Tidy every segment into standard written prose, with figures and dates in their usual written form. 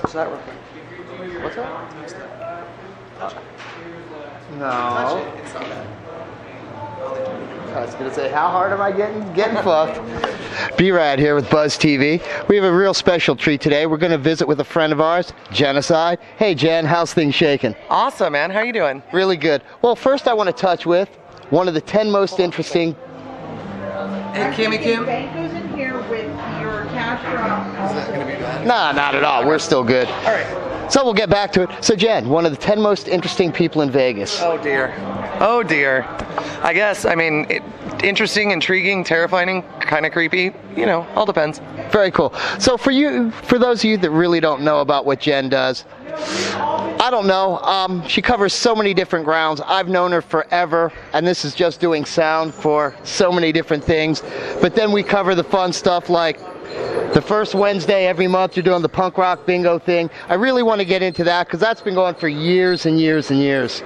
What's that real quick? What's that? No. It's not bad. I was going to say, how hard am I getting fucked? B-Rad here with Buzz TV. We have a real special treat today. We're going to visit with a friend of ours, Jennocide. Hey, Jen, how's things shaking? Awesome, man. How you doing? Really good. Well, first I want to touch with one of the 10 most interesting... Hey, Kimmy Kim. Bank goes in here with your cash drop. Is that going to be bad? Nah, not at all. We're still good. All right. So we'll get back to it. So Jen, one of the 10 most interesting people in Vegas. Oh, dear. Oh, dear. I guess, I mean, interesting, intriguing, terrifying, kind of creepy. You know, all depends. Very cool. So for those of you that really don't know about what Jen does, I don't know. She covers so many different grounds. I've known her forever, and this is just doing sound for so many different things. But then we cover the fun stuff like the first Wednesday every month you're doing the punk rock bingo thing. I really want to get into that because that's been going for years and years and years.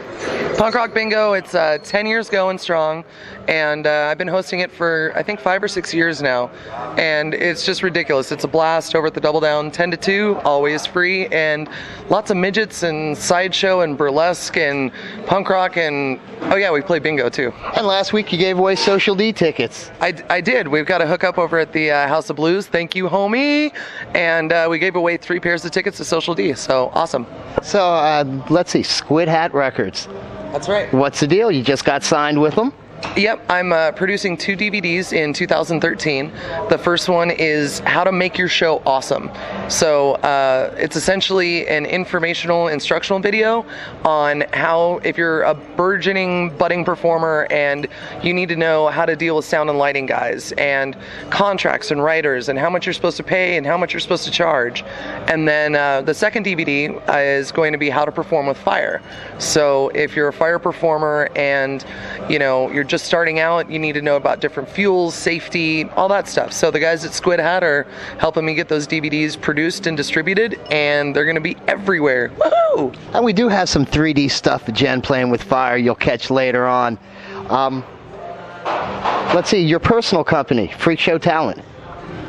Punk rock bingo, it's 10 years going strong, and I've been hosting it for I think 5 or 6 years now, and it's just ridiculous. It's a blast over at the Double Down, 10 to 2, always free, and lots of midgets and sideshow and burlesque and punk rock, and oh yeah, we play bingo too. And last week you gave away Social D tickets. I did. We've got a hookup over at the House of Blues. Thank you, homie. And we gave away 3 pairs of tickets to Social D. So awesome. So let's see, Squid Hat Records. That's right. What's the deal? You just got signed with them? Yep, I'm producing 2 DVDs in 2013. The first one is How to Make Your Show Awesome. So it's essentially an informational, instructional video on how, if you're a burgeoning, budding performer and you need to know how to deal with sound and lighting guys and contracts and writers and how much you're supposed to pay and how much you're supposed to charge. And then the second DVD is going to be How to Perform with Fire. So if you're a fire performer and you're just starting out, you need to know about different fuels, safety, all that stuff. So the guys at Squid Hat are helping me get those DVDs produced and distributed, and they're going to be everywhere. Woohoo! And we do have some 3D stuff that Jen playing with fire you'll catch later on. Let's see, your personal company, Freak Show Talent.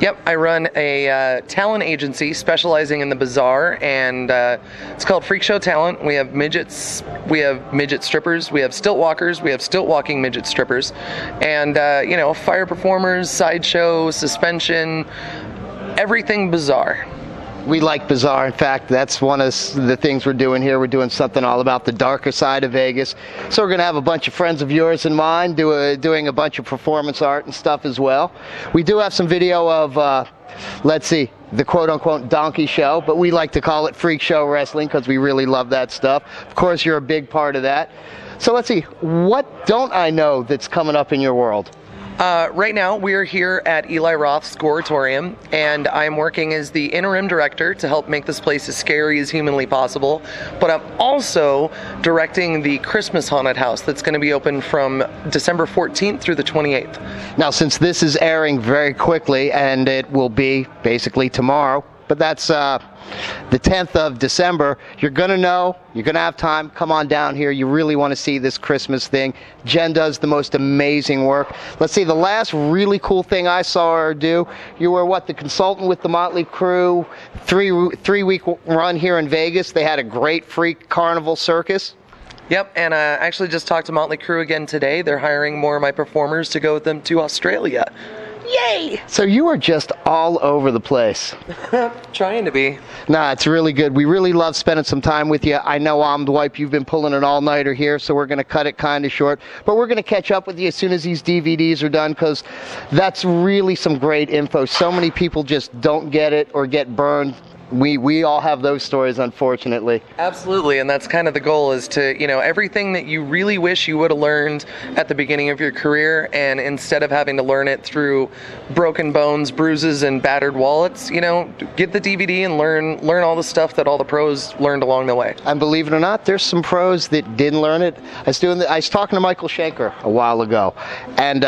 Yep, I run a talent agency specializing in the bizarre, and it's called Freak Show Talent. We have midgets, we have midget strippers, we have stilt walkers, we have stilt walking midget strippers, and fire performers, sideshow, suspension, everything bizarre. We like bizarre. In fact, that's one of the things we're doing here. We're doing something all about the darker side of Vegas. So we're going to have a bunch of friends of yours and mine doing a bunch of performance art and stuff as well. We do have some video of, let's see, the quote-unquote donkey show, but we like to call it Freak Show Wrestling because we really love that stuff. Of course, you're a big part of that. So let's see, what don't I know that's coming up in your world? Right now, we're here at Eli Roth's Goratorium, and I'm working as the interim director to help make this place as scary as humanly possible. But I'm also directing the Christmas Haunted House that's going to be open from December 14th through the 28th. Now, since this is airing very quickly, and it will be basically tomorrow, but that's the 10th of December. You're going to know, you're going to have time, come on down here. You really want to see this Christmas thing. Jen does the most amazing work. Let's see, the last really cool thing I saw her do, you were the consultant with the Motley Crue, three-week run here in Vegas. They had a great freak carnival circus. Yep, and I actually just talked to Motley Crue again today. They're hiring more of my performers to go with them to Australia. Yay! So you are just all over the place. Trying to be. Nah, it's really good. We really love spending some time with you. I know, Wipe, you've been pulling an all-nighter here, so we're going to cut it kind of short. But we're going to catch up with you as soon as these DVDs are done, because that's really some great info. So many people just don't get it or get burned. We all have those stories, unfortunately. Absolutely, and that's kind of the goal, is to, everything that you really wish you would have learned at the beginning of your career, and instead of having to learn it through broken bones, bruises, and battered wallets, get the DVD and learn all the stuff that all the pros learned along the way. And believe it or not, there's some pros that didn't learn it. I was talking to Michael Schenker a while ago, and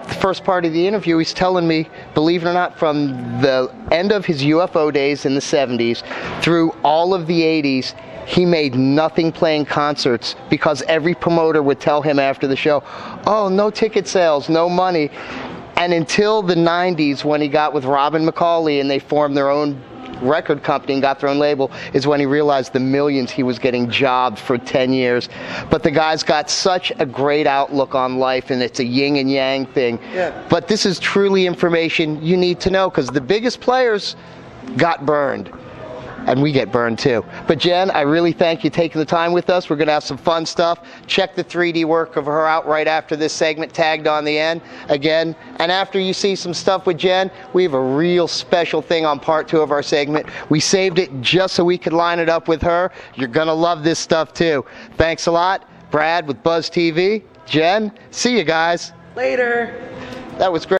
the first part of the interview, he's telling me, believe it or not, from the end of his UFO days in the 70s through all of the 80s, he made nothing playing concerts because every promoter would tell him after the show, oh, no ticket sales, no money. And until the 90s, when he got with Robin McCauley and they formed their own record company and got their own label is when he realized the millions he was getting jobbed for 10 years. But the guy's got such a great outlook on life, and it's a yin and yang thing. Yeah. But this is truly information you need to know, because the biggest players got burned. And we get burned too. But Jen, I really thank you taking the time with us. We're going to have some fun stuff. Check the 3D work of her out right after this segment, tagged on the end again. And after you see some stuff with Jen, we have a real special thing on part 2 of our segment. We saved it just so we could line it up with her. You're going to love this stuff too. Thanks a lot. Brad with Buzz TV. Jen, see you guys. Later. That was great.